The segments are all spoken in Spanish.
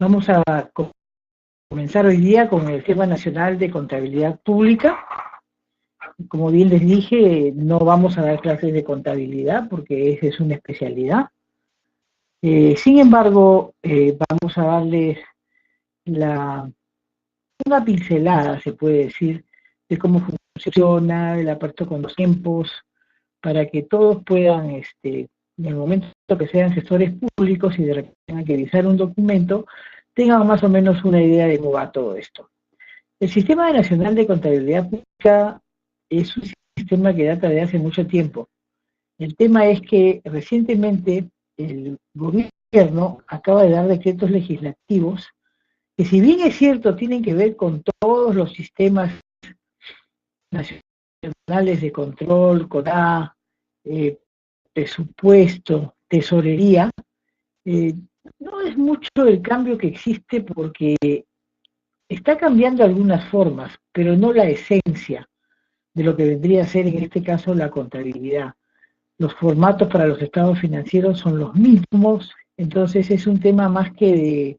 Vamos a comenzar hoy día con el tema nacional de contabilidad pública. Como bien les dije, no vamos a dar clases de contabilidad porque esa es una especialidad. Sin embargo, vamos a darles una pincelada, se puede decir, de cómo funciona el aparato con los tiempos, para que todos puedan, en el momento que sean gestores públicos y de repente tengan que revisar un documento, tengan más o menos una idea de cómo va todo esto. El Sistema Nacional de Contabilidad Pública es un sistema que data de hace mucho tiempo. El tema es que recientemente el gobierno acaba de dar decretos legislativos que, si bien es cierto, tienen que ver con todos los sistemas nacionales de control, CODA, presupuesto, tesorería, no es mucho el cambio que existe porque está cambiando algunas formas, pero no la esencia de lo que vendría a ser en este caso la contabilidad. Los formatos para los estados financieros son los mismos, entonces es un tema más que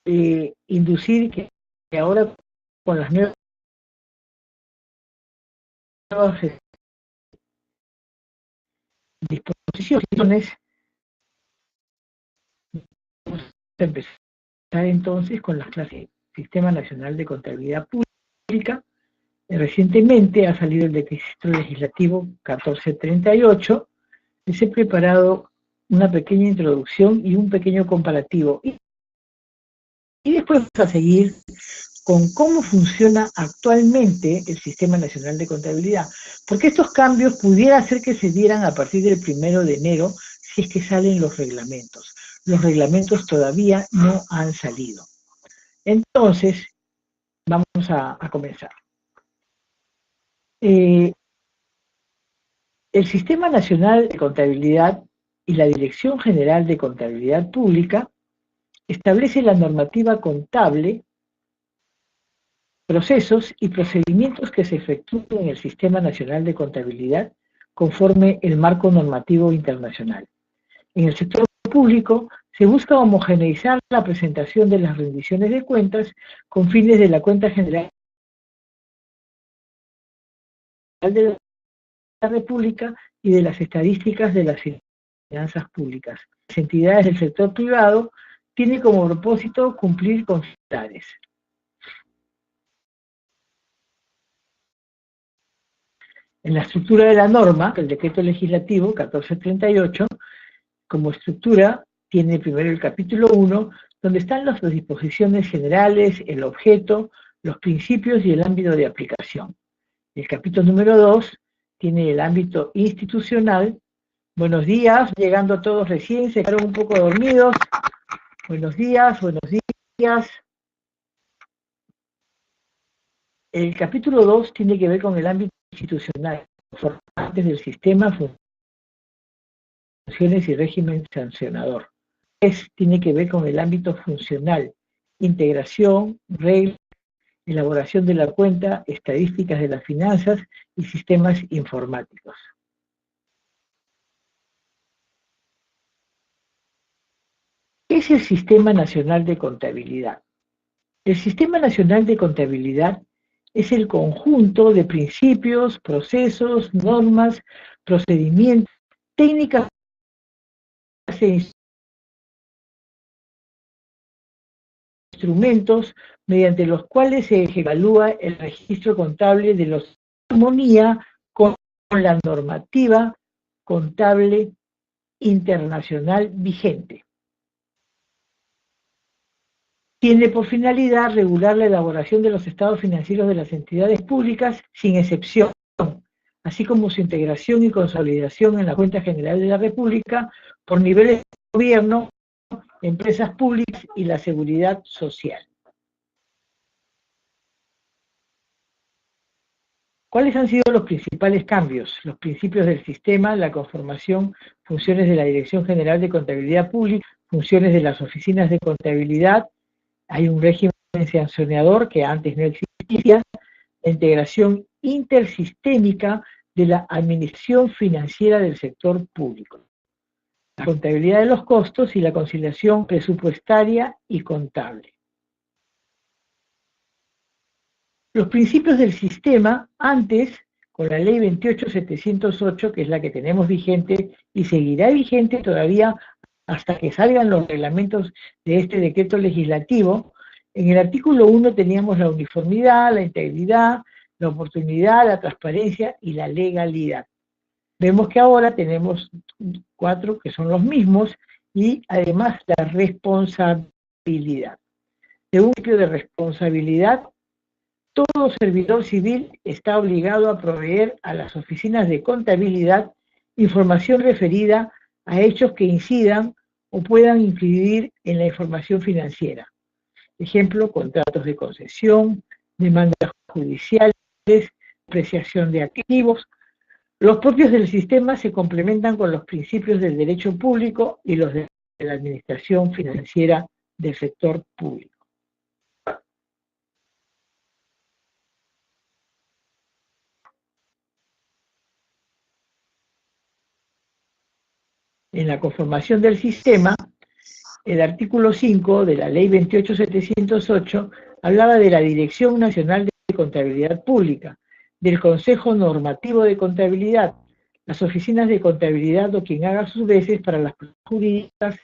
de inducir que ahora con las nuevas disposiciones vamos a empezar entonces con las clases del Sistema Nacional de Contabilidad Pública. Recientemente ha salido el decreto legislativo 1438. Les he preparado una pequeña introducción y un pequeño comparativo. Y después vamos a seguir con cómo funciona actualmente el Sistema Nacional de Contabilidad, porque estos cambios pudiera ser que se dieran a partir del 1 de enero, si es que salen los reglamentos. Los reglamentos todavía no han salido. Entonces, vamos a comenzar. El Sistema Nacional de Contabilidad y la Dirección General de Contabilidad Pública establece la normativa contable, procesos y procedimientos que se efectúan en el Sistema Nacional de Contabilidad conforme el marco normativo internacional. En el sector público se busca homogeneizar la presentación de las rendiciones de cuentas con fines de la cuenta general de la República y de las estadísticas de las finanzas públicas. Las entidades del sector privado tienen como propósito cumplir con sus tales. En la estructura de la norma, el decreto legislativo 1438, como estructura, tiene primero el capítulo 1, donde están las disposiciones generales, el objeto, los principios y el ámbito de aplicación. El capítulo número 2 tiene el ámbito institucional. Buenos días, llegando todos recién, se quedaron un poco dormidos. Buenos días, buenos días. El capítulo 2 tiene que ver con el ámbito institucional, formantes del sistema, funciones y régimen sancionador. Tiene que ver con el ámbito funcional, integración, reglas, elaboración de la cuenta, estadísticas de las finanzas y sistemas informáticos. ¿Qué es el Sistema Nacional de Contabilidad? El Sistema Nacional de Contabilidad es el conjunto de principios, procesos, normas, procedimientos, técnicas e instrumentos mediante los cuales se evalúa el registro contable de la armonía con la normativa contable internacional vigente. Tiene por finalidad regular la elaboración de los estados financieros de las entidades públicas sin excepción, así como su integración y consolidación en la cuenta general de la República por niveles de gobierno, empresas públicas y la seguridad social. ¿Cuáles han sido los principales cambios? Los principios del sistema, la conformación, funciones de la Dirección General de Contabilidad Pública, funciones de las oficinas de contabilidad, hay un régimen sancionador que antes no existía, la integración intersistémica de la administración financiera del sector público. la contabilidad de los costos y la conciliación presupuestaria y contable. Los principios del sistema, antes, con la ley 28708, que es la que tenemos vigente y seguirá vigente todavía hasta que salgan los reglamentos de este decreto legislativo, en el artículo 1 teníamos la uniformidad, la integridad, la oportunidad, la transparencia y la legalidad. Vemos que ahora tenemos 4 que son los mismos y además la responsabilidad. Según el principio de responsabilidad, todo servidor civil está obligado a proveer a las oficinas de contabilidad información referida a hechos que incidan o puedan incidir en la información financiera. Ejemplo, contratos de concesión, demandas judiciales, apreciación de activos. Los propios del sistema se complementan con los principios del derecho público y los de la administración financiera del sector público. En la conformación del sistema, el artículo 5 de la ley 28708 hablaba de la Dirección Nacional de Contabilidad Pública, del Consejo Normativo de Contabilidad, las oficinas de contabilidad o quien haga sus veces para las jurídicas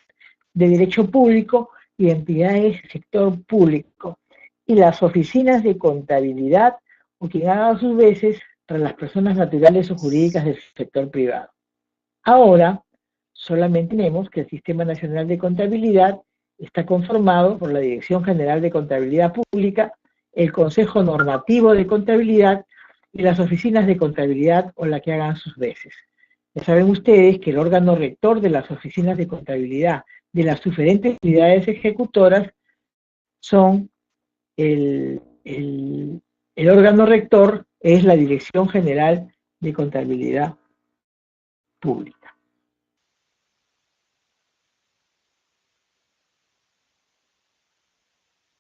de derecho público y entidades del sector público, y las oficinas de contabilidad o quien haga sus veces para las personas naturales o jurídicas del sector privado. Ahora, solamente tenemos que el Sistema Nacional de Contabilidad está conformado por la Dirección General de Contabilidad Pública, el Consejo Normativo de Contabilidad y las oficinas de contabilidad o la que hagan sus veces. Ya saben ustedes que el órgano rector de las oficinas de contabilidad de las diferentes entidades ejecutoras son el órgano rector es la Dirección General de Contabilidad Pública.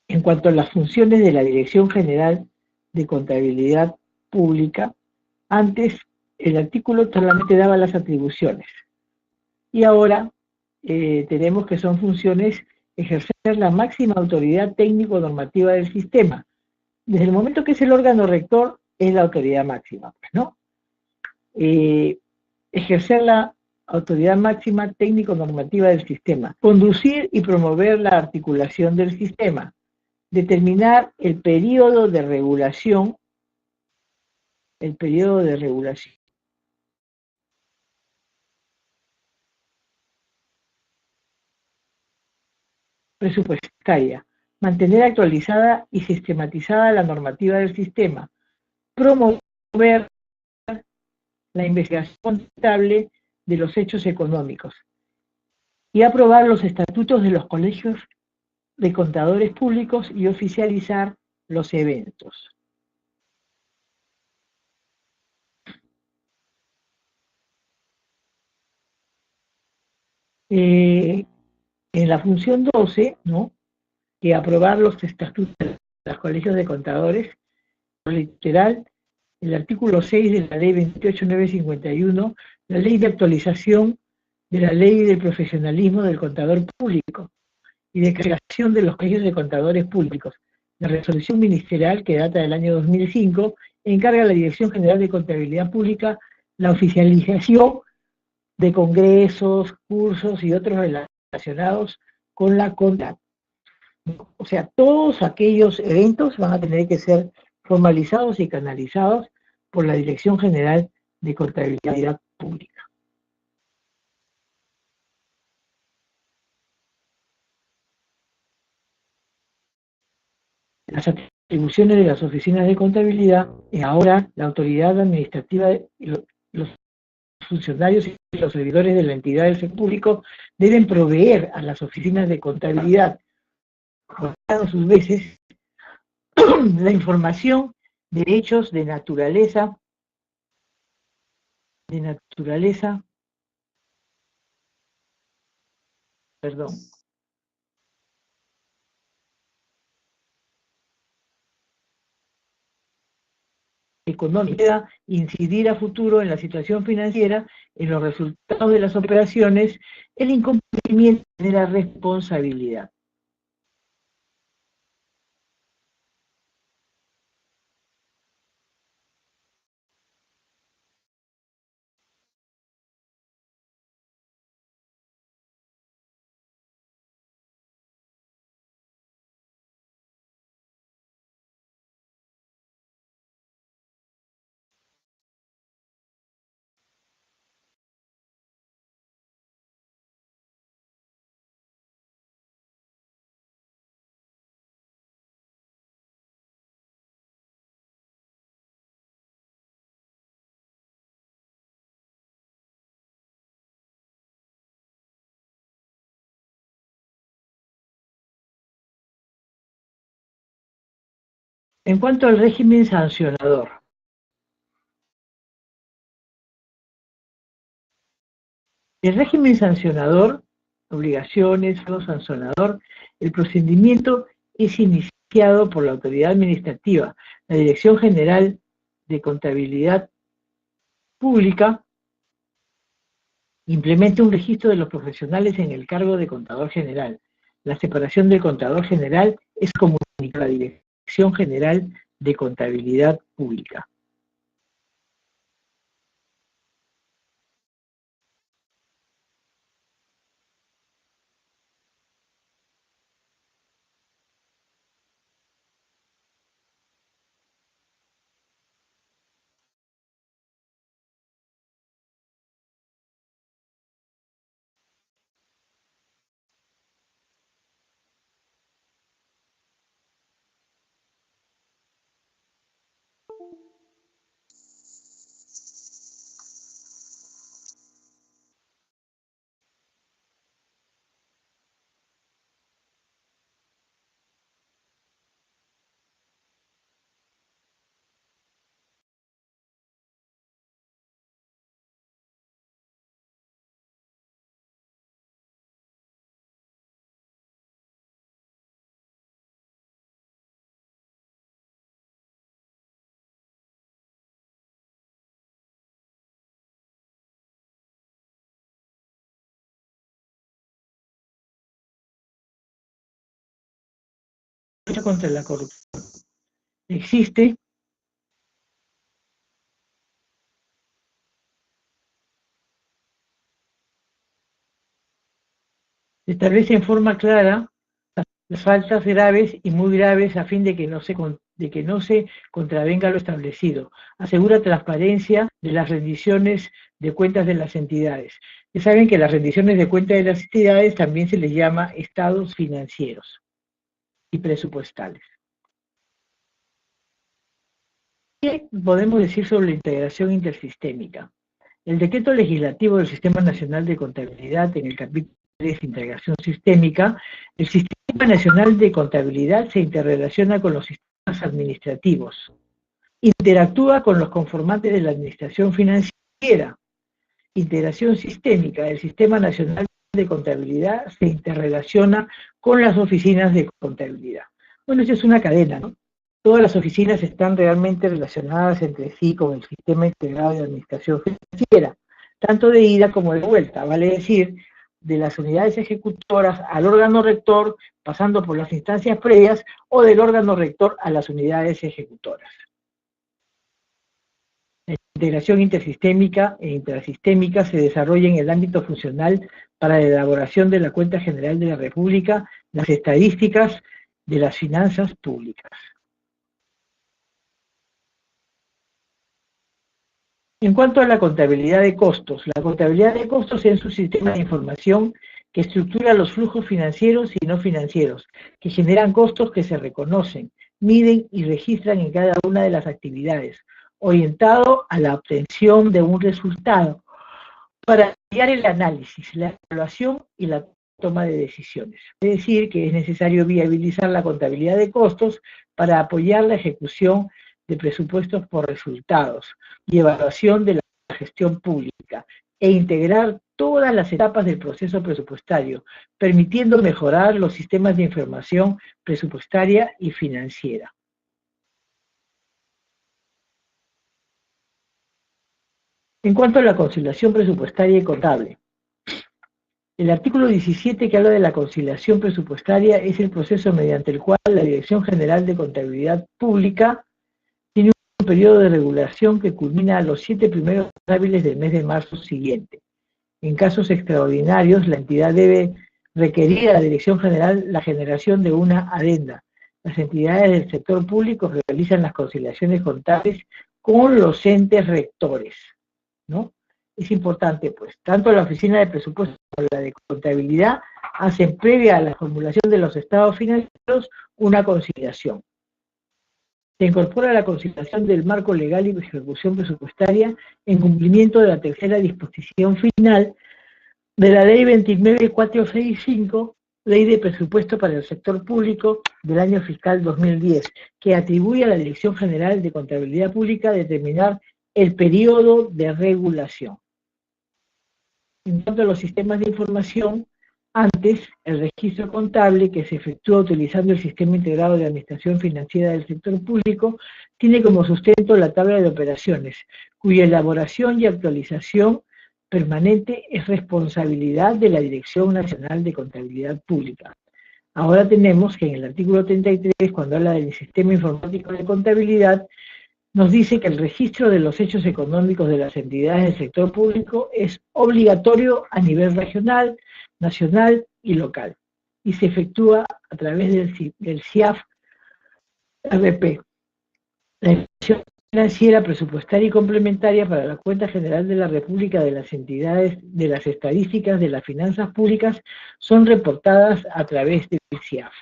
En cuanto a las funciones de la Dirección General de Contabilidad Pública, antes el artículo solamente daba las atribuciones y ahora tenemos que son funciones ejercer la máxima autoridad técnico-normativa del sistema. Desde el momento que es el órgano rector, es la autoridad máxima, ¿no? Ejercer la autoridad máxima técnico-normativa del sistema, conducir y promover la articulación del sistema, determinar el periodo de regulación, presupuestaria, mantener actualizada y sistematizada la normativa del sistema, promover la investigación contable de los hechos económicos y aprobar los estatutos de los colegios de contadores públicos y oficializar los eventos. En la función 12, ¿no?, que aprobar los estatutos de los colegios de contadores, literal, el artículo 6 de la ley 28951, la ley de actualización de la ley del profesionalismo del contador público y de creación de los colegios de contadores públicos. La resolución ministerial que data del año 2005 encarga a la Dirección General de Contabilidad Pública la oficialización de congresos, cursos y otros relacionados con la contabilidad. O sea, todos aquellos eventos van a tener que ser formalizados y canalizados por la Dirección General de Contabilidad Pública. Las atribuciones de las oficinas de contabilidad, ahora la autoridad administrativa y los funcionarios y los servidores de la entidad del sector público deben proveer a las oficinas de contabilidad, a sus veces, la información de hechos de naturaleza, perdón, económica pueda incidir a futuro en la situación financiera, en los resultados de las operaciones, el incumplimiento de la responsabilidad. En cuanto al régimen sancionador, el régimen sancionador, obligaciones, algo sancionador, el procedimiento es iniciado por la autoridad administrativa, la Dirección General de Contabilidad Pública implementa un registro de los profesionales en el cargo de contador general. La separación del contador general es comunicada a la Dirección General de Contabilidad Pública. La lucha contra la corrupción existe, se establece en forma clara las faltas graves y muy graves a fin de que no se contravenga lo establecido. Asegura transparencia de las rendiciones de cuentas de las entidades. Ya saben que las rendiciones de cuentas de las entidades también se les llama estados financieros y presupuestales. ¿Qué podemos decir sobre la integración intersistémica? El decreto legislativo del Sistema Nacional de Contabilidad, en el capítulo 3, Integración Sistémica, el Sistema Nacional de Contabilidad se interrelaciona con los sistemas administrativos, interactúa con los conformantes de la administración financiera. Integración sistémica del Sistema Nacional de Contabilidad se interrelaciona con las oficinas de contabilidad. Bueno, esto es una cadena, ¿no? Todas las oficinas están realmente relacionadas entre sí con el sistema integrado de administración financiera, tanto de ida como de vuelta, vale decir, de las unidades ejecutoras al órgano rector, pasando por las instancias previas, o del órgano rector a las unidades ejecutoras. La integración intersistémica e intrasistémica se desarrolla en el ámbito funcional para la elaboración de la Cuenta General de la República, las estadísticas de las finanzas públicas. En cuanto a la contabilidad de costos, la contabilidad de costos es un sistema de información que estructura los flujos financieros y no financieros, que generan costos que se reconocen, miden y registran en cada una de las actividades, orientado a la obtención de un resultado, para guiar el análisis, la evaluación y la toma de decisiones. Es decir, que es necesario viabilizar la contabilidad de costos para apoyar la ejecución de presupuestos por resultados y evaluación de la gestión pública e integrar todas las etapas del proceso presupuestario, permitiendo mejorar los sistemas de información presupuestaria y financiera. En cuanto a la conciliación presupuestaria y contable, el artículo 17 que habla de la conciliación presupuestaria es el proceso mediante el cual la Dirección General de Contabilidad Pública tiene un periodo de regulación que culmina a los 7 primeros hábiles del mes de marzo siguiente. En casos extraordinarios, la entidad debe requerir a la Dirección General la generación de una adenda. Las entidades del sector público realizan las conciliaciones contables con los entes rectores, ¿no? Es importante, pues, tanto la Oficina de Presupuestos como la de Contabilidad hacen previa a la formulación de los estados financieros una conciliación. Se incorpora la conciliación del marco legal y ejecución presupuestaria en cumplimiento de la tercera disposición final de la Ley 29465, Ley de Presupuesto para el Sector Público del año fiscal 2010, que atribuye a la Dirección General de Contabilidad Pública determinar el periodo de regulación. En cuanto a los sistemas de información, antes, el registro contable, que se efectúa utilizando el Sistema Integrado de Administración Financiera del Sector Público, tiene como sustento la tabla de operaciones, cuya elaboración y actualización permanente es responsabilidad de la Dirección Nacional de Contabilidad Pública. Ahora tenemos que en el artículo 33, cuando habla del Sistema Informático de Contabilidad, nos dice que el registro de los hechos económicos de las entidades del sector público es obligatorio a nivel regional, nacional y local, y se efectúa a través del CIAF-RP. La información financiera, presupuestaria y complementaria para la cuenta general de la República de las entidades de las estadísticas de las finanzas públicas son reportadas a través del CIAF.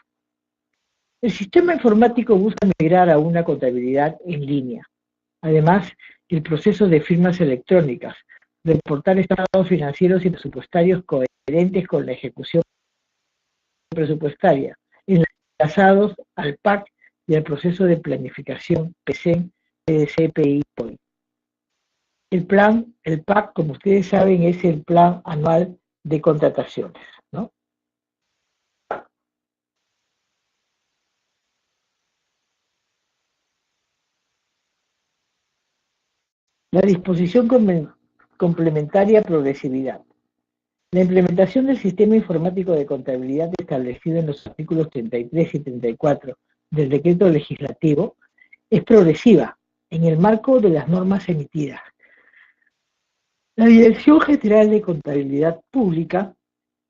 El sistema informático busca migrar a una contabilidad en línea. Además, el proceso de firmas electrónicas, reportar estados financieros y presupuestarios coherentes con la ejecución presupuestaria, enlazados al PAC y al proceso de planificación PCEN, PDC-PI. El PAC, como ustedes saben, es el Plan Anual de Contrataciones, ¿no? La disposición complementaria progresividad. La implementación del sistema informático de contabilidad establecido en los artículos 33 y 34 del decreto legislativo es progresiva en el marco de las normas emitidas. La Dirección General de Contabilidad Pública,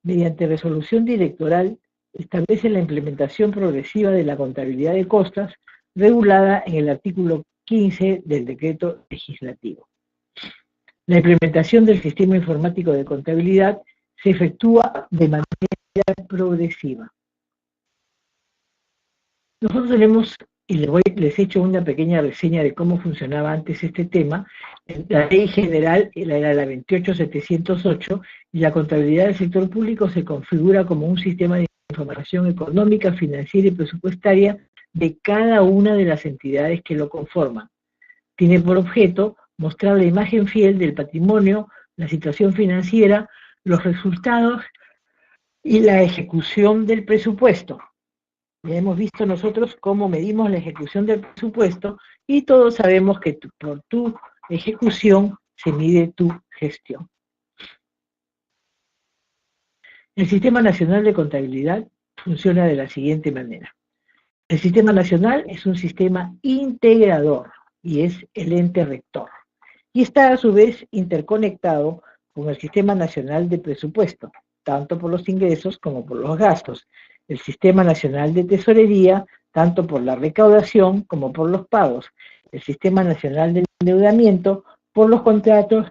mediante resolución directoral, establece la implementación progresiva de la contabilidad de costas regulada en el artículo 15 del decreto legislativo. La implementación del sistema informático de contabilidad se efectúa de manera progresiva. Nosotros tenemos, y les he hecho una pequeña reseña de cómo funcionaba antes este tema. La ley general era la 28708 y la contabilidad del sector público se configura como un sistema de información económica, financiera y presupuestaria de cada una de las entidades que lo conforman. Tiene por objeto mostrar la imagen fiel del patrimonio, la situación financiera, los resultados y la ejecución del presupuesto. Ya hemos visto nosotros cómo medimos la ejecución del presupuesto y todos sabemos que por tu ejecución se mide tu gestión. El Sistema Nacional de Contabilidad funciona de la siguiente manera. El Sistema Nacional es un sistema integrador y es el ente rector. Y está a su vez interconectado con el Sistema Nacional de Presupuesto, tanto por los ingresos como por los gastos, el Sistema Nacional de Tesorería, tanto por la recaudación como por los pagos, el Sistema Nacional de Endeudamiento, por los contratos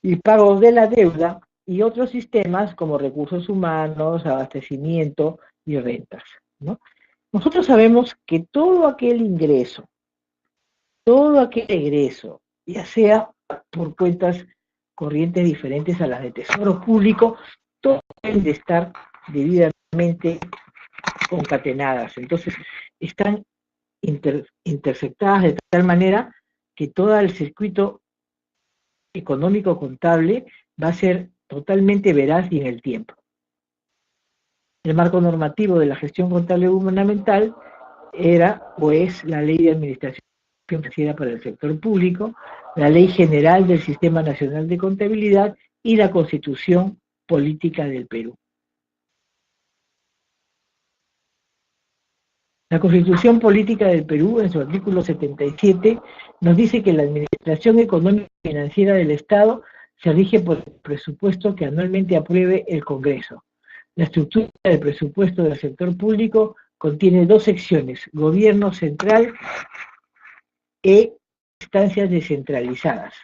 y pagos de la deuda, y otros sistemas como recursos humanos, abastecimiento y rentas, ¿no? Nosotros sabemos que todo aquel egreso, ya sea por cuentas corrientes diferentes a las de Tesoro Público, todas deben de estar debidamente concatenadas. Entonces, están intersectadas de tal manera que todo el circuito económico contable va a ser totalmente veraz y en el tiempo. El marco normativo de la gestión contable gubernamental era o es la Ley de Administración financiera para el sector público, la Ley General del Sistema Nacional de Contabilidad y la Constitución Política del Perú. La Constitución Política del Perú, en su artículo 77, nos dice que la administración económica y financiera del Estado se rige por el presupuesto que anualmente apruebe el Congreso. La estructura del presupuesto del sector público contiene dos secciones: gobierno central e instancias descentralizadas.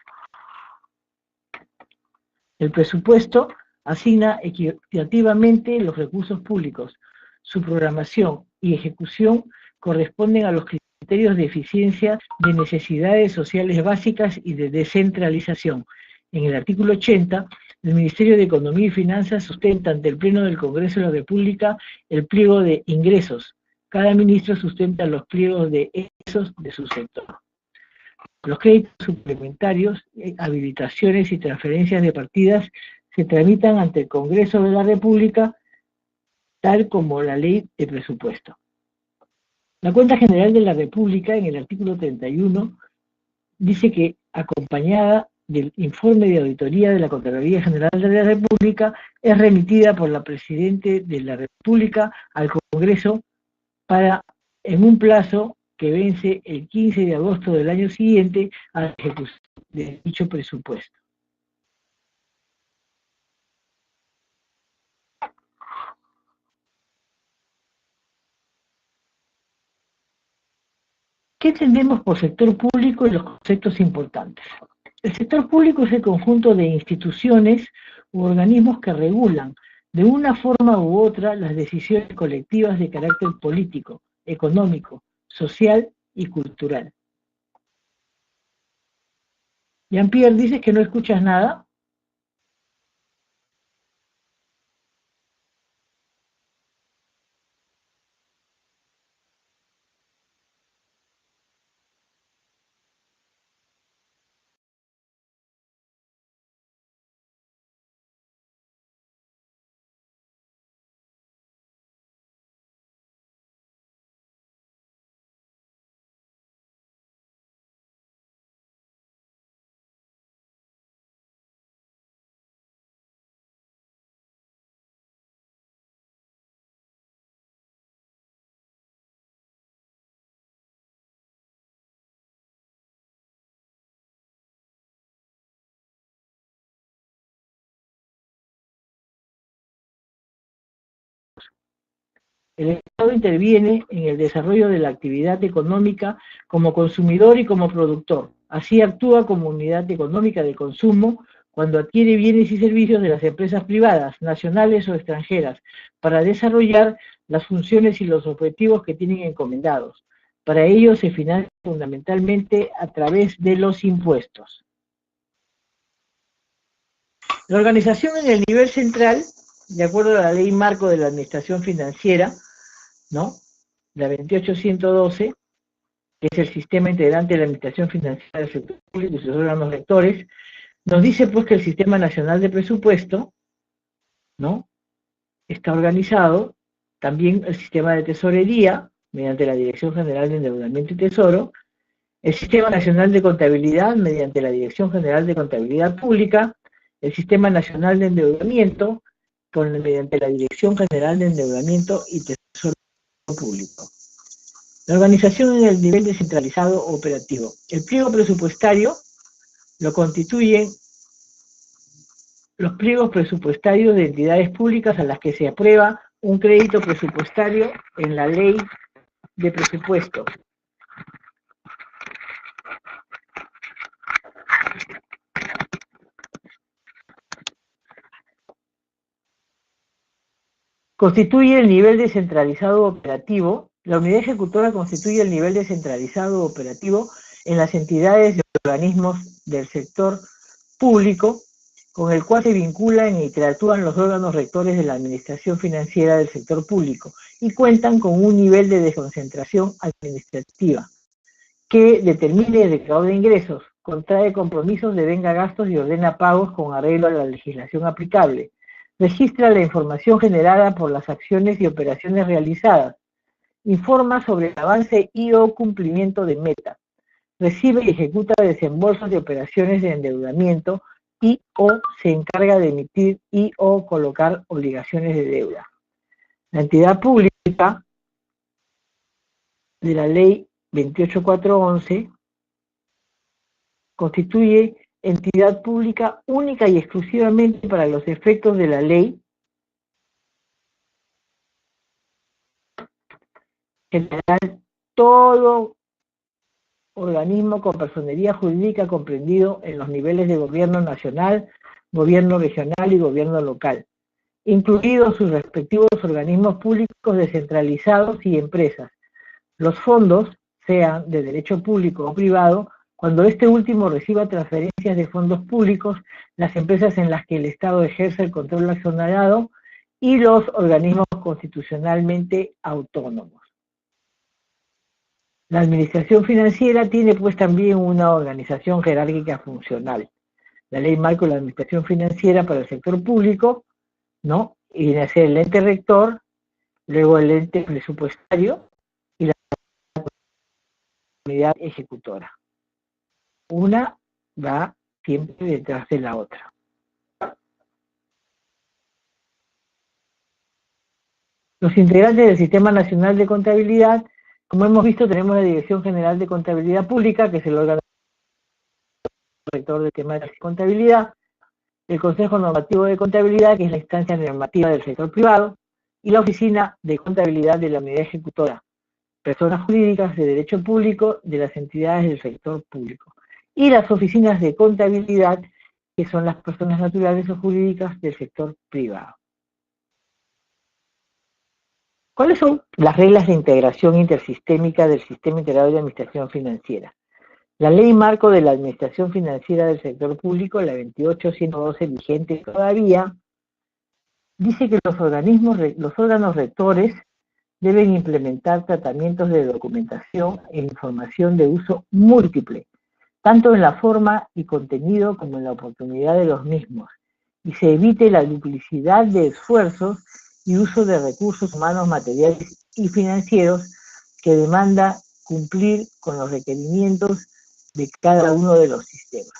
El presupuesto asigna equitativamente los recursos públicos. Su programación y ejecución corresponden a los criterios de eficiencia, de necesidades sociales básicas y de descentralización. En el artículo 80, el Ministerio de Economía y Finanzas sustenta ante el Pleno del Congreso de la República el pliego de ingresos. Cada ministro sustenta los pliegos de egresos de su sector. Los créditos suplementarios, habilitaciones y transferencias de partidas se tramitan ante el Congreso de la República, tal como la ley de presupuesto. La Cuenta General de la República, en el artículo 31, dice que, acompañada del informe de auditoría de la Contraloría General de la República, es remitida por la Presidenta de la República al Congreso en un plazo que vence el 15 de agosto del año siguiente a la ejecución de dicho presupuesto. ¿Qué entendemos por sector público y los conceptos importantes? El sector público es el conjunto de instituciones u organismos que regulan de una forma u otra las decisiones colectivas de carácter político, económico, social y cultural. Jean-Pierre, ¿dices que no escuchas nada? El Estado interviene en el desarrollo de la actividad económica como consumidor y como productor. Así actúa como unidad económica de consumo cuando adquiere bienes y servicios de las empresas privadas, nacionales o extranjeras, para desarrollar las funciones y los objetivos que tienen encomendados. Para ello se financia fundamentalmente a través de los impuestos. La organización en el nivel central, de acuerdo a la Ley Marco de la Administración Financiera, ¿no?, la 28112, que es el sistema integrante de la administración financiera del sector público y sus órganos rectores, nos dice pues que el Sistema Nacional de Presupuesto, ¿no?, está organizado, también el sistema de tesorería, mediante la Dirección General de Endeudamiento y Tesoro, el Sistema Nacional de Contabilidad, mediante la Dirección General de Contabilidad Pública, el Sistema Nacional de Endeudamiento, mediante la Dirección General de Endeudamiento y Tesoro Público. La organización en el nivel descentralizado operativo. El pliego presupuestario lo constituyen los pliegos presupuestarios de entidades públicas a las que se aprueba un crédito presupuestario en la ley de presupuesto. Constituye el nivel descentralizado operativo. La unidad ejecutora constituye el nivel descentralizado operativo en las entidades y organismos del sector público, con el cual se vinculan e interactúan los órganos rectores de la administración financiera del sector público y cuentan con un nivel de desconcentración administrativa que determine el recaudo de ingresos, contrae compromisos, devenga gastos y ordena pagos con arreglo a la legislación aplicable. Registra la información generada por las acciones y operaciones realizadas. Informa sobre el avance y o cumplimiento de meta. recibe y ejecuta desembolsos de operaciones de endeudamiento y o se encarga de emitir y o colocar obligaciones de deuda. La entidad pública de la Ley 28411 constituye entidad pública única y exclusivamente para los efectos de la ley general todo organismo con personería jurídica comprendido en los niveles de gobierno nacional, gobierno regional y gobierno local, incluidos sus respectivos organismos públicos descentralizados y empresas. Los fondos, sean de derecho público o privado, cuando este último reciba transferencias de fondos públicos, las empresas en las que el Estado ejerce el control accionariado y los organismos constitucionalmente autónomos. La administración financiera tiene pues también una organización jerárquica funcional. La ley marco de la administración financiera para el sector público, ¿no? Y viene a ser el ente rector, luego el ente presupuestario y la unidad ejecutora. Una va siempre detrás de la otra. Los integrantes del Sistema Nacional de Contabilidad, como hemos visto, tenemos la Dirección General de Contabilidad Pública, que es el órgano rector del tema de contabilidad, el Consejo Normativo de Contabilidad, que es la instancia normativa del sector privado, y la Oficina de Contabilidad de la Unidad Ejecutora, personas jurídicas de derecho público de las entidades del sector público, y las oficinas de contabilidad, que son las personas naturales o jurídicas del sector privado. ¿Cuáles son las reglas de integración intersistémica del Sistema Integrado de Administración Financiera? La Ley Marco de la Administración Financiera del Sector Público, la 28112, vigente todavía, dice que los órganos rectores deben implementar tratamientos de documentación e información de uso múltiple, tanto en la forma y contenido como en la oportunidad de los mismos, y se evite la duplicidad de esfuerzos y uso de recursos humanos, materiales y financieros que demanda cumplir con los requerimientos de cada uno de los sistemas.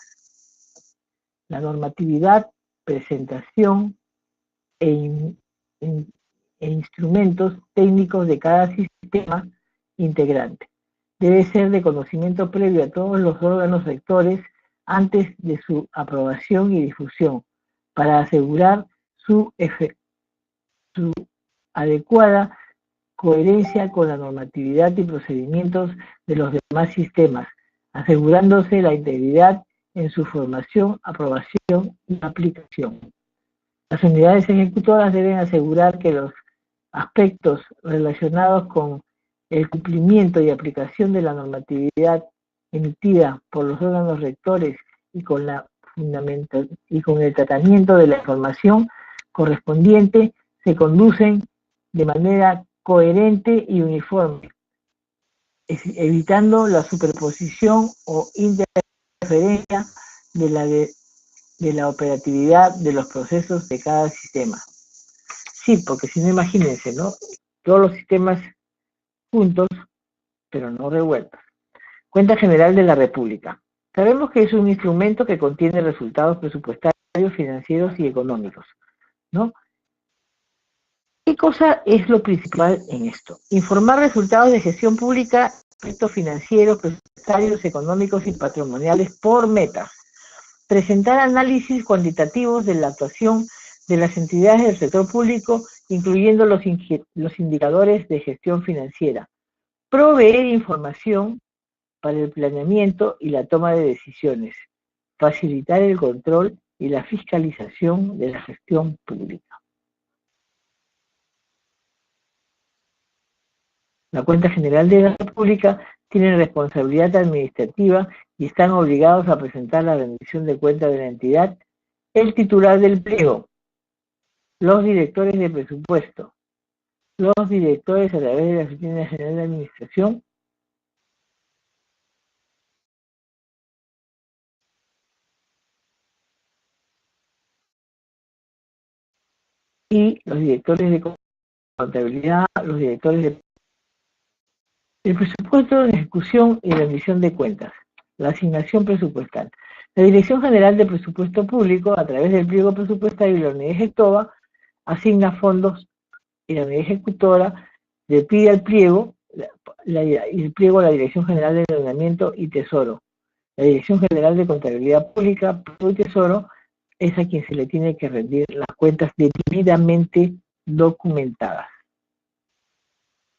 La normatividad, presentación e instrumentos técnicos de cada sistema integrante debe ser de conocimiento previo a todos los órganos rectores antes de su aprobación y difusión, para asegurar su adecuada coherencia con la normatividad y procedimientos de los demás sistemas, asegurándose la integridad en su formación, aprobación y aplicación. Las unidades ejecutoras deben asegurar que los aspectos relacionados con el cumplimiento y aplicación de la normatividad emitida por los órganos rectores y con el tratamiento de la información correspondiente se conducen de manera coherente y uniforme, evitando la superposición o interferencia de la operatividad de los procesos de cada sistema. Sí, porque si no, imagínense, ¿no? Todos los sistemas juntos, pero no revueltos. Cuenta General de la República. Sabemos que es un instrumento que contiene resultados presupuestarios, financieros y económicos, ¿no? ¿Qué cosa es lo principal en esto? Informar resultados de gestión pública, aspectos financieros, presupuestarios, económicos y patrimoniales por metas. Presentar análisis cuantitativos de la actuación de las entidades del sector público, incluyendo los indicadores de gestión financiera. Proveer información para el planeamiento y la toma de decisiones. Facilitar el control y la fiscalización de la gestión pública. La Cuenta General de la República tiene responsabilidad administrativa y están obligados a presentar la rendición de cuentas de la entidad, el titular del pliego, los directores de presupuesto, los directores a través de la Oficina General de Administración, y los directores de contabilidad, los directores de el presupuesto de ejecución y rendición de cuentas. la asignación presupuestal. La Dirección General de Presupuesto Público, a través del pliego presupuestario y la unidad ejecutora, asigna fondos y la unidad ejecutora le pide al pliego, y el pliego a la Dirección General de Ordenamiento y Tesoro. La Dirección General de Contabilidad Pública y Tesoro es a quien se le tiene que rendir las cuentas debidamente documentadas.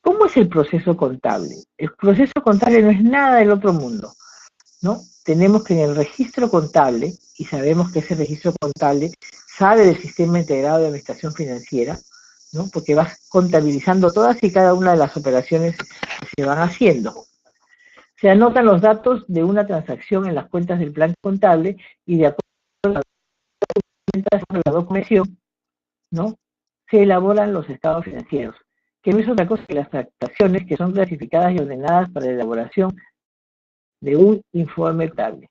¿Cómo es el proceso contable? El proceso contable no es nada del otro mundo, ¿no? Tenemos que en el registro contable, y sabemos que ese registro contable sale del Sistema Integrado de Administración Financiera, ¿no? Porque vas contabilizando todas y cada una de las operaciones que se van haciendo. Se anotan los datos de una transacción en las cuentas del plan contable y de acuerdo a la documentación, ¿no? Se elaboran los estados financieros, que no es otra cosa que las transacciones que son clasificadas y ordenadas para la elaboración de un informe contable.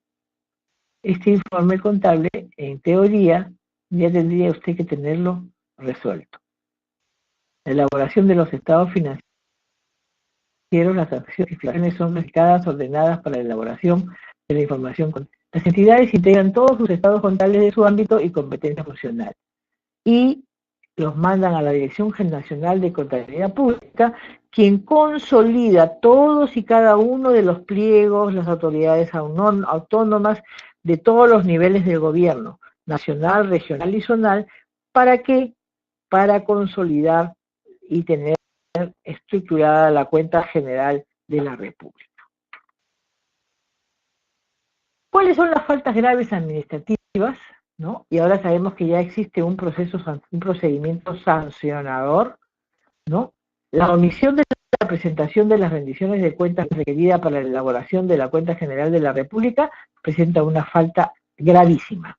Este informe contable, en teoría, ya tendría usted que tenerlo resuelto. La elaboración de los estados financieros, las transacciones son clasificadas, ordenadas para la elaboración de la información contable. Las entidades integran todos sus estados contables de su ámbito y competencia funcional y los mandan a la Dirección Nacional de Contabilidad Pública, quien consolida todos y cada uno de los pliegos, las autoridades autónomas de todos los niveles del gobierno, nacional, regional y zonal. ¿Para qué? Para consolidar y tener estructurada la cuenta general de la República. ¿Cuáles son las faltas graves administrativas? ¿No? Y ahora sabemos que ya existe un procedimiento sancionador, ¿no? La omisión de la presentación de las rendiciones de cuentas requerida para la elaboración de la cuenta general de la República presenta una falta gravísima.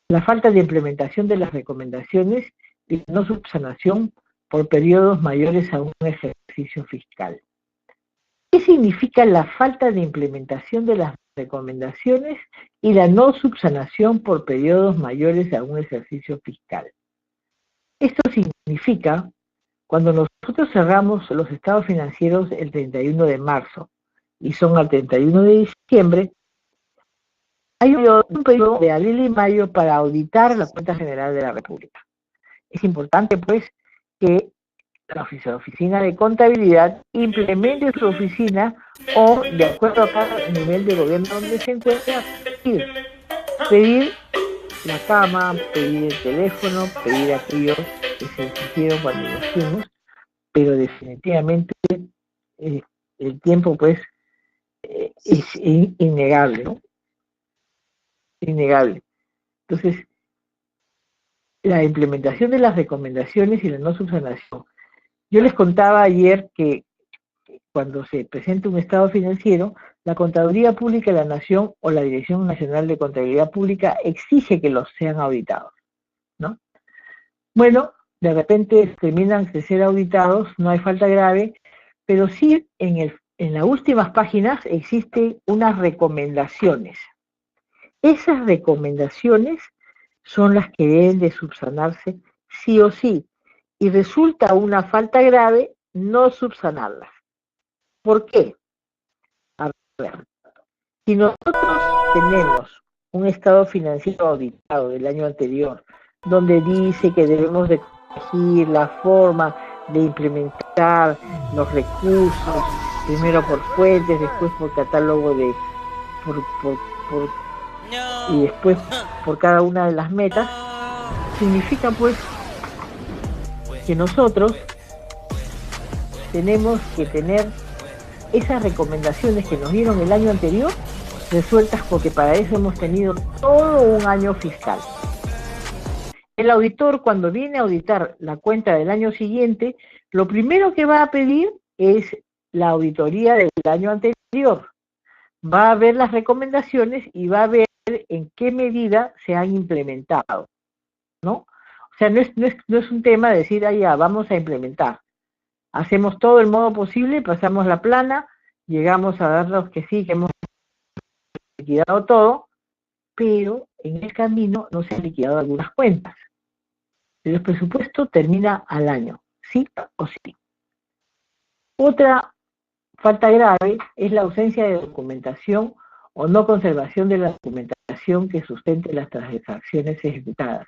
La falta de implementación de las recomendaciones y no subsanación por periodos mayores a un ejercicio fiscal. ¿Qué significa la falta de implementación de las recomendaciones y la no subsanación por periodos mayores a un ejercicio fiscal? Esto significa, cuando nosotros cerramos los estados financieros el 31 de marzo y son al 31 de diciembre, hay un periodo de abril y mayo para auditar la cuenta general de la República. Es importante, pues, que la oficina de contabilidad implemente su oficina o, de acuerdo a cada nivel de gobierno donde se encuentra, pedir la cama, pedir el teléfono, pedir aquello que se hicieron cuando nos fuimos, pero definitivamente el tiempo, pues, es innegable, ¿no? Innegable. Entonces, la implementación de las recomendaciones y la no subsanación. Yo les contaba ayer que cuando se presenta un estado financiero, la Contaduría Pública de la Nación o la Dirección Nacional de Contabilidad Pública exige que los sean auditados, ¿no? Bueno, de repente terminan de ser auditados, no hay falta grave, pero sí en las últimas páginas existen unas recomendaciones. Esas recomendaciones son las que deben de subsanarse sí o sí, y resulta una falta grave no subsanarlas. ¿Por qué? A ver, si nosotros tenemos un estado financiero auditado del año anterior, donde dice que debemos de corregir la forma de implementar los recursos, primero por fuentes, después por catálogo y después por cada una de las metas, significa pues que nosotros tenemos que tener esas recomendaciones que nos dieron el año anterior resueltas, porque para eso hemos tenido todo un año fiscal. El auditor, cuando viene a auditar la cuenta del año siguiente, lo primero que va a pedir es la auditoría del año anterior. Va a ver las recomendaciones y va a ver en qué medida se han implementado, ¿no? O sea, no es un tema de decir, ya, vamos a implementar. Hacemos todo el modo posible, pasamos la plana, llegamos a darnos que sí, que hemos liquidado todo, pero en el camino no se han liquidado algunas cuentas. El presupuesto termina al año, sí o sí. Otra falta grave es la ausencia de documentación o no conservación de la documentación que sustente las transacciones ejecutadas,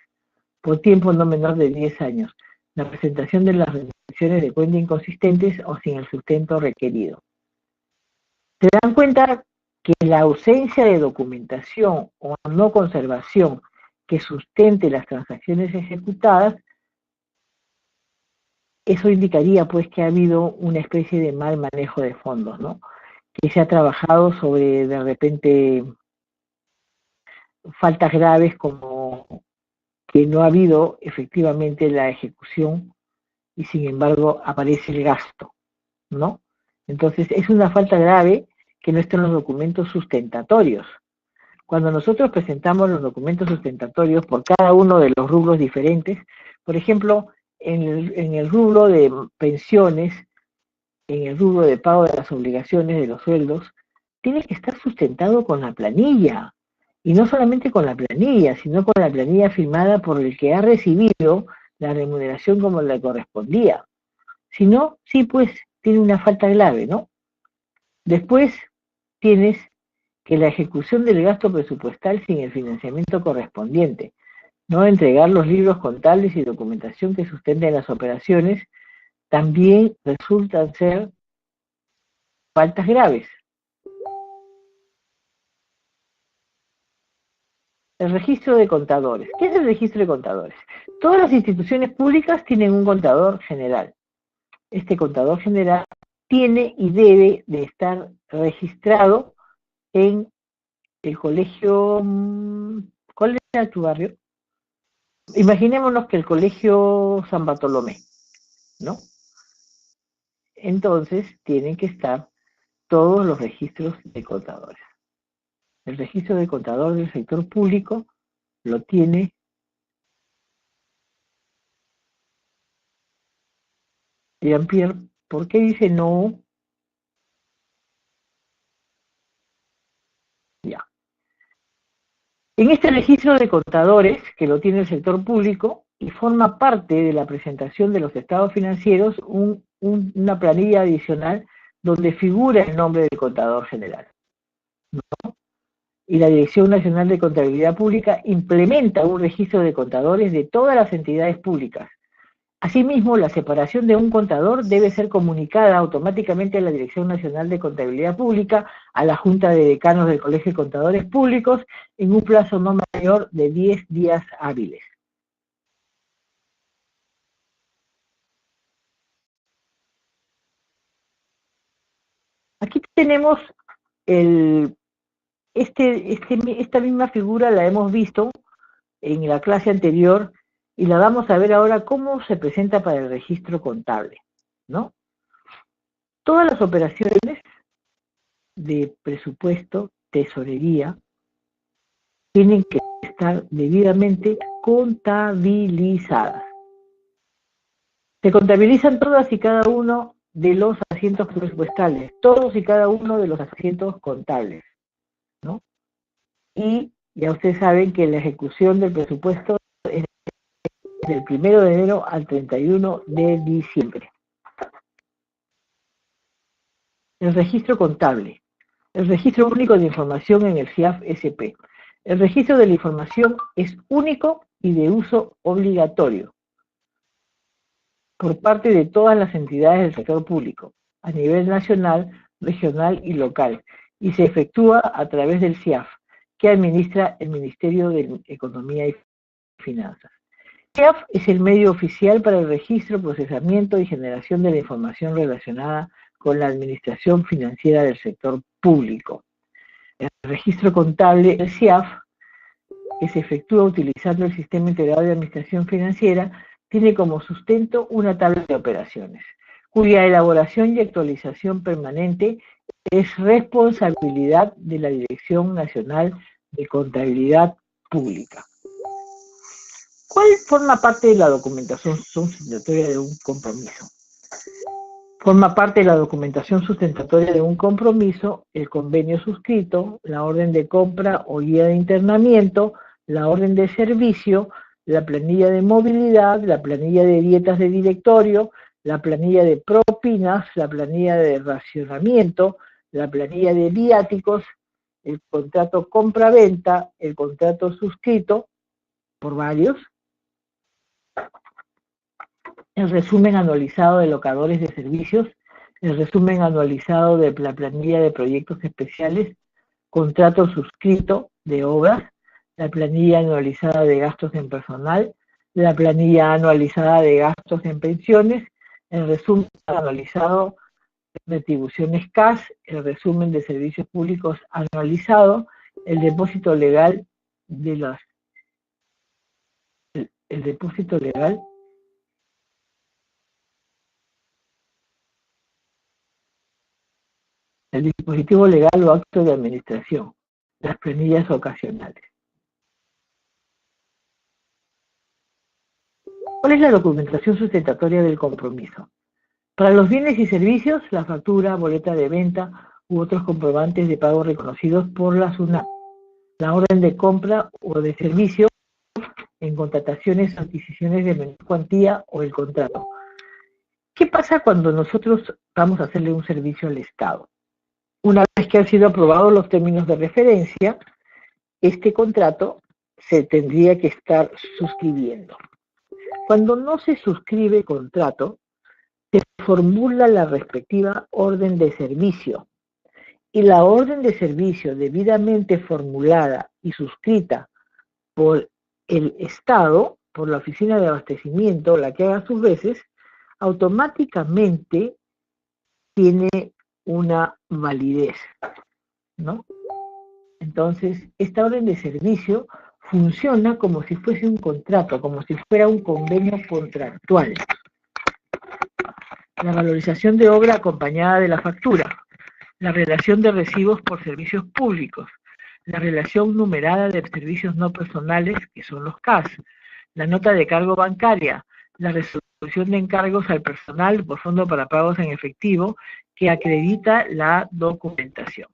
por tiempo no menor de 10 años, la presentación de las rendiciones de cuenta inconsistentes o sin el sustento requerido. ¿Se dan cuenta que la ausencia de documentación o no conservación que sustente las transacciones ejecutadas, eso indicaría pues que ha habido una especie de mal manejo de fondos, ¿no? Que se ha trabajado sobre de repente faltas graves como que no ha habido efectivamente la ejecución y sin embargo aparece el gasto, ¿no? Entonces es una falta grave que no estén los documentos sustentatorios. Cuando nosotros presentamos los documentos sustentatorios por cada uno de los rubros diferentes, por ejemplo, en el rubro de pensiones, en el rubro de pago de las obligaciones de los sueldos, tiene que estar sustentado con la planilla. Y no solamente con la planilla, sino con la planilla firmada por el que ha recibido la remuneración como le correspondía. Si no, sí, pues tiene una falta grave, ¿no? Después tienes que la ejecución del gasto presupuestal sin el financiamiento correspondiente, no entregar los libros contables y documentación que sustenten las operaciones, también resultan ser faltas graves. El registro de contadores. ¿Qué es el registro de contadores? Todas las instituciones públicas tienen un contador general. Este contador general tiene y debe de estar registrado en el colegio. ¿Cuál era tu barrio? Imaginémonos que el colegio San Bartolomé, ¿no? Entonces tienen que estar todos los registros de contadores. El registro de contador del sector público lo tiene Jean-Pierre. ¿Por qué dice no? Ya. En este registro de contadores, que lo tiene el sector público, y forma parte de la presentación de los estados financieros, una planilla adicional donde figura el nombre del contador general, ¿no? Y la Dirección Nacional de Contabilidad Pública implementa un registro de contadores de todas las entidades públicas. Asimismo, la separación de un contador debe ser comunicada automáticamente a la Dirección Nacional de Contabilidad Pública, a la Junta de Decanos del Colegio de Contadores Públicos, en un plazo no mayor de 10 días hábiles. Aquí tenemos esta misma figura, la hemos visto en la clase anterior, y la vamos a ver ahora cómo se presenta para el registro contable, ¿no? Todas las operaciones de presupuesto, tesorería, tienen que estar debidamente contabilizadas. Se contabilizan todas y cada uno de los asientos presupuestales, todos y cada uno de los asientos contables, ¿no? Y ya ustedes saben que la ejecución del presupuesto es del 1 de enero al 31 de diciembre. El registro contable. El registro único de información en el CIAF-SP. El registro de la información es único y de uso obligatorio por parte de todas las entidades del sector público, a nivel nacional, regional y local, y se efectúa a través del CIAF, que administra el Ministerio de Economía y Finanzas. El CIAF es el medio oficial para el registro, procesamiento y generación de la información relacionada con la administración financiera del sector público. El registro contable del CIAF, que se efectúa utilizando el Sistema Integrado de Administración Financiera, tiene como sustento una tabla de operaciones, cuya elaboración y actualización permanente es responsabilidad de la Dirección Nacional de Contabilidad Pública. ¿Cuál forma parte de la documentación sustentatoria de un compromiso? Forma parte de la documentación sustentatoria de un compromiso el convenio suscrito, la orden de compra o guía de internamiento, la orden de servicio, la planilla de movilidad, la planilla de dietas de directorio, la planilla de propinas, la planilla de racionamiento, la planilla de viáticos el contrato compra-venta, el contrato suscrito por varios, el resumen anualizado de locadores de servicios, el resumen anualizado de la planilla de proyectos especiales, contrato suscrito de obras, la planilla anualizada de gastos en personal, la planilla anualizada de gastos en pensiones, el resumen anualizado de retribuciones CAS, el resumen de servicios públicos anualizado, el depósito legal de las el depósito legal el dispositivo legal o acto de administración, las planillas ocasionales. ¿Cuál es la documentación sustentatoria del compromiso? Para los bienes y servicios, la factura, boleta de venta u otros comprobantes de pago reconocidos por la SUNAT, la orden de compra o de servicio en contrataciones o adquisiciones de menor cuantía o el contrato. ¿Qué pasa cuando nosotros vamos a hacerle un servicio al Estado? Una vez que han sido aprobados los términos de referencia, este contrato se tendría que estar suscribiendo. Cuando no se suscribe contrato, se formula la respectiva orden de servicio. Y la orden de servicio debidamente formulada y suscrita por el Estado, por la Oficina de Abastecimiento, la que haga sus veces, automáticamente tiene una validez, ¿no? Entonces, esta orden de servicio funciona como si fuese un contrato, como si fuera un convenio contractual. La valorización de obra acompañada de la factura, la relación de recibos por servicios públicos, la relación numerada de servicios no personales, que son los CAS, la nota de cargo bancaria, la resolución de encargos al personal por fondo para pagos en efectivo, que acredita la documentación.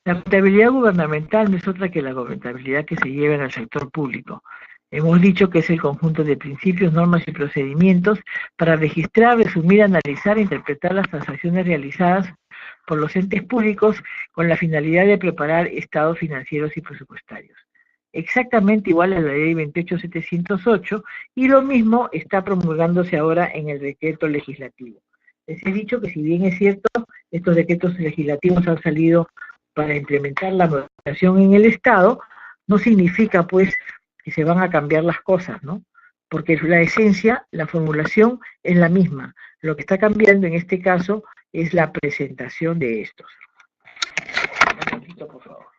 La contabilidad gubernamental no es otra que la contabilidad que se lleva en el sector público. Hemos dicho que es el conjunto de principios, normas y procedimientos para registrar, resumir, analizar e interpretar las transacciones realizadas por los entes públicos con la finalidad de preparar estados financieros y presupuestarios. Exactamente igual a la ley 28708 y lo mismo está promulgándose ahora en el decreto legislativo. Les he dicho que si bien es cierto, estos decretos legislativos han salido para implementar la moderación en el Estado, no significa pues que se van a cambiar las cosas, ¿no? Porque la esencia, la formulación es la misma. Lo que está cambiando en este caso es la presentación de estos. Un momentito, por favor.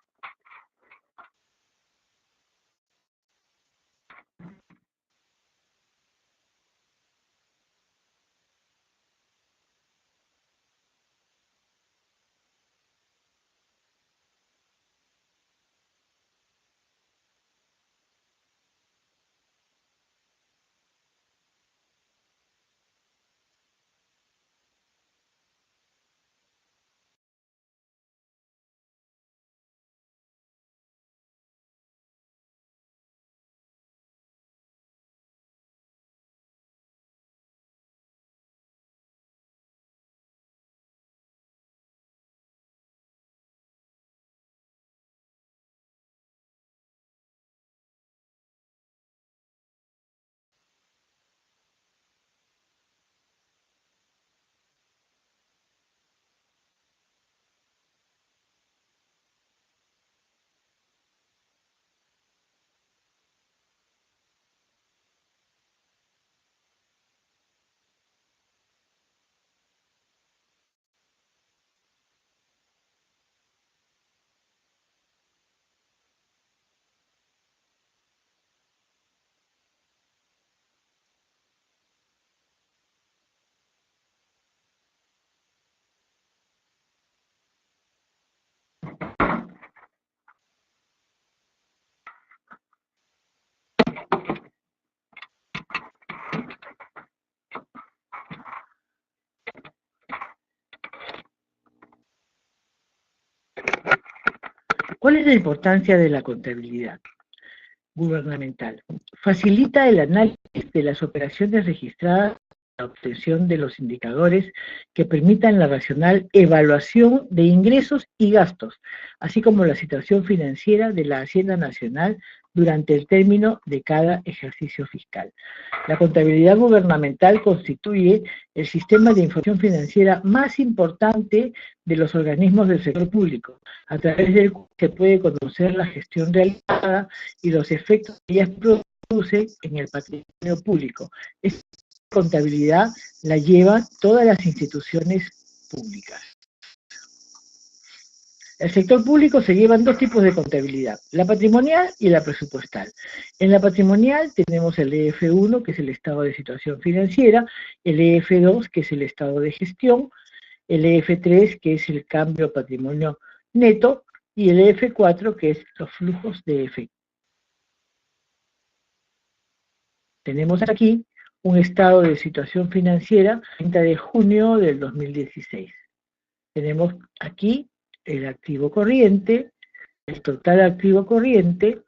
¿Cuál es la importancia de la contabilidad gubernamental? Facilita el análisis de las operaciones registradas la obtención de los indicadores que permitan la racional evaluación de ingresos y gastos, así como la situación financiera de la Hacienda Nacional durante el término de cada ejercicio fiscal. La contabilidad gubernamental constituye el sistema de información financiera más importante de los organismos del sector público, a través del cual se puede conocer la gestión realizada y los efectos que ellas producen en el patrimonio público. Esta contabilidad la llevan todas las instituciones públicas. El sector público se llevan dos tipos de contabilidad, la patrimonial y la presupuestal. En la patrimonial tenemos el EF1, que es el estado de situación financiera, el EF2, que es el estado de gestión, el EF3, que es el cambio patrimonio neto, y el EF4, que es los flujos de efectivo. Tenemos aquí un estado de situación financiera, 30 de junio del 2016. Tenemos aquí el activo corriente, el total activo corriente,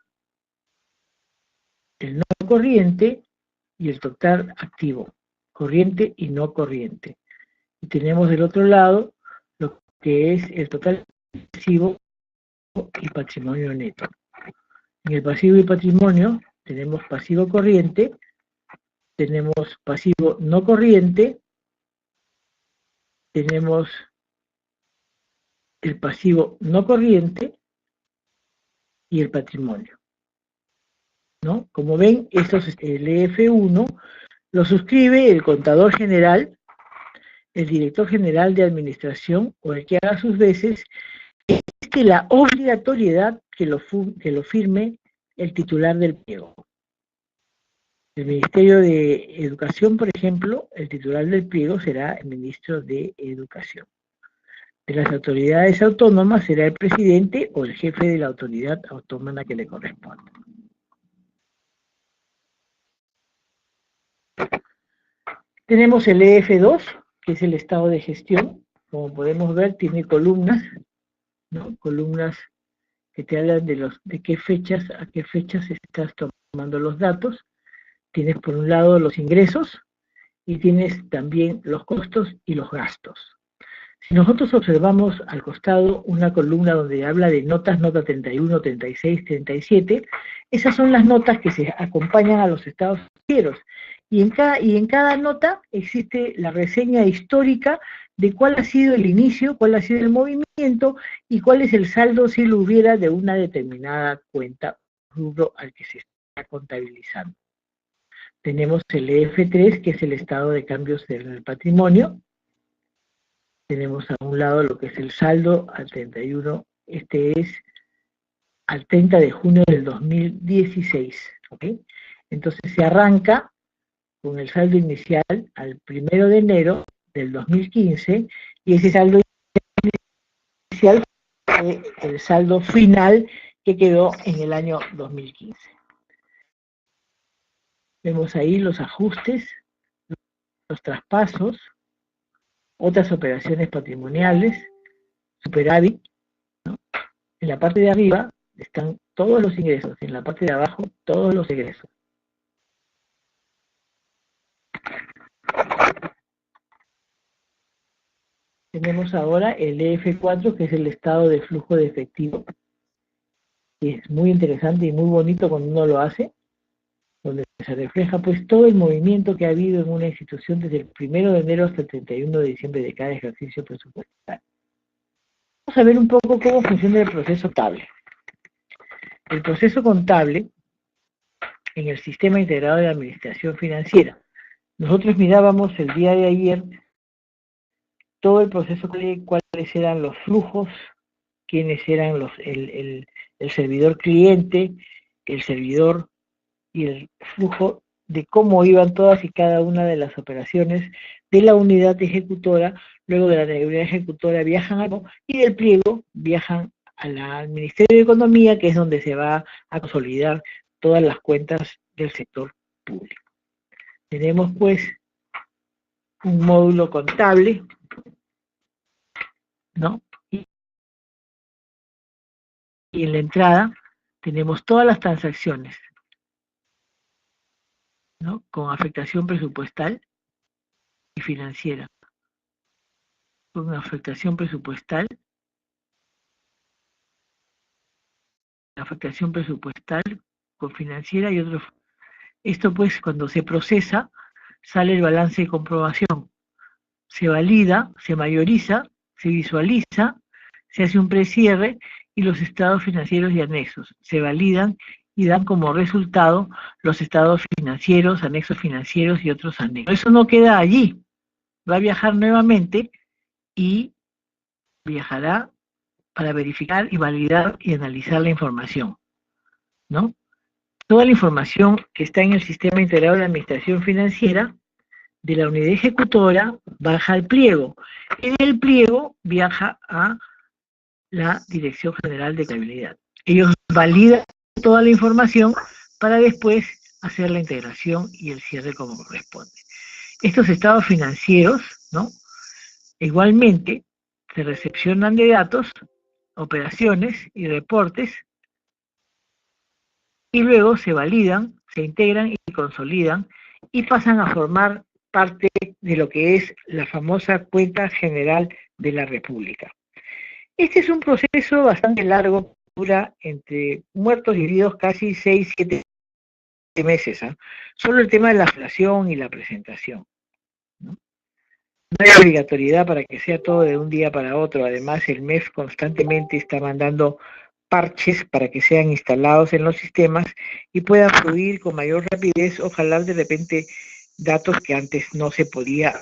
el no corriente y el total activo, corriente y no corriente. Y tenemos del otro lado lo que es el total pasivo y patrimonio neto. En el pasivo y patrimonio tenemos pasivo corriente, tenemos pasivo no corriente, tenemos el pasivo no corriente y el patrimonio, ¿no? Como ven, estos, el EF1 lo suscribe el contador general, el director general de administración o el que haga sus veces. Existe la obligatoriedad que lo firme el titular del pliego. El Ministerio de Educación, por ejemplo, el titular del pliego será el ministro de Educación. De las autoridades autónomas será el presidente o el jefe de la autoridad autónoma que le corresponda. Tenemos el EF2, que es el estado de gestión. Como podemos ver, tiene columnas, ¿no? Columnas que te hablan de qué fechas, a qué fechas estás tomando los datos. Tienes por un lado los ingresos y tienes también los costos y los gastos. Si nosotros observamos al costado una columna donde habla de notas, nota 31, 36, 37, esas son las notas que se acompañan a los estados financieros. Y en cada nota existe la reseña histórica de cuál ha sido el inicio, cuál ha sido el movimiento y cuál es el saldo si lo hubiera de una determinada cuenta, rubro al que se está contabilizando. Tenemos el EF3, que es el estado de cambios del patrimonio. Tenemos a un lado lo que es el saldo al 31, este es al 30 de junio del 2016, ¿ok? Entonces se arranca con el saldo inicial al 1 de enero del 2015 y ese saldo inicial fue el saldo final que quedó en el año 2015. Vemos ahí los ajustes, los traspasos, otras operaciones patrimoniales, superávit, ¿no? En la parte de arriba están todos los ingresos, en la parte de abajo todos los egresos. Tenemos ahora el EF4, que es el estado de flujo de efectivo, que es muy interesante y muy bonito cuando uno lo hace, donde se refleja pues todo el movimiento que ha habido en una institución desde el 1 de enero hasta el 31 de diciembre de cada ejercicio presupuestario. Vamos a ver un poco cómo funciona el proceso contable. El proceso contable en el Sistema Integrado de Administración Financiera. Nosotros mirábamos el día de ayer todo el proceso, cuáles eran los flujos, quiénes eran el servidor cliente, el servidor y el flujo de cómo iban todas y cada una de las operaciones de la unidad ejecutora. Luego de la unidad ejecutora viajan y del pliego viajan al Ministerio de Economía, que es donde se va a consolidar todas las cuentas del sector público. Tenemos pues un módulo contable, ¿no? Y en la entrada tenemos todas las transacciones, ¿no? Con afectación presupuestal, y financiera, con afectación presupuestal, con financiera y otros. Esto pues cuando se procesa sale el balance de comprobación, se valida, se mayoriza, se visualiza, se hace un precierre y los estados financieros y anexos se validan y dan como resultado los estados financieros, anexos financieros y otros anexos. Eso no queda allí, va a viajar nuevamente y viajará para verificar y validar y analizar la información, ¿no? Toda la información que está en el Sistema Integrado de Administración Financiera de la unidad ejecutora baja al pliego. En el pliego viaja a la Dirección General de Contabilidad. Ellos validan toda la información para después hacer la integración y el cierre como corresponde. Estos estados financieros, ¿no? Igualmente se recepcionan de datos, operaciones y reportes y luego se validan, se integran y consolidan y pasan a formar parte de lo que es la famosa cuenta general de la República. Este es un proceso bastante largo, dura entre muertos y heridos casi 6, 7 meses, ¿eh? Solo el tema de la inflación y la presentación, ¿no? No hay obligatoriedad para que sea todo de un día para otro. Además, el MEF constantemente está mandando parches para que sean instalados en los sistemas y puedan fluir con mayor rapidez, ojalá de repente datos que antes no se podía.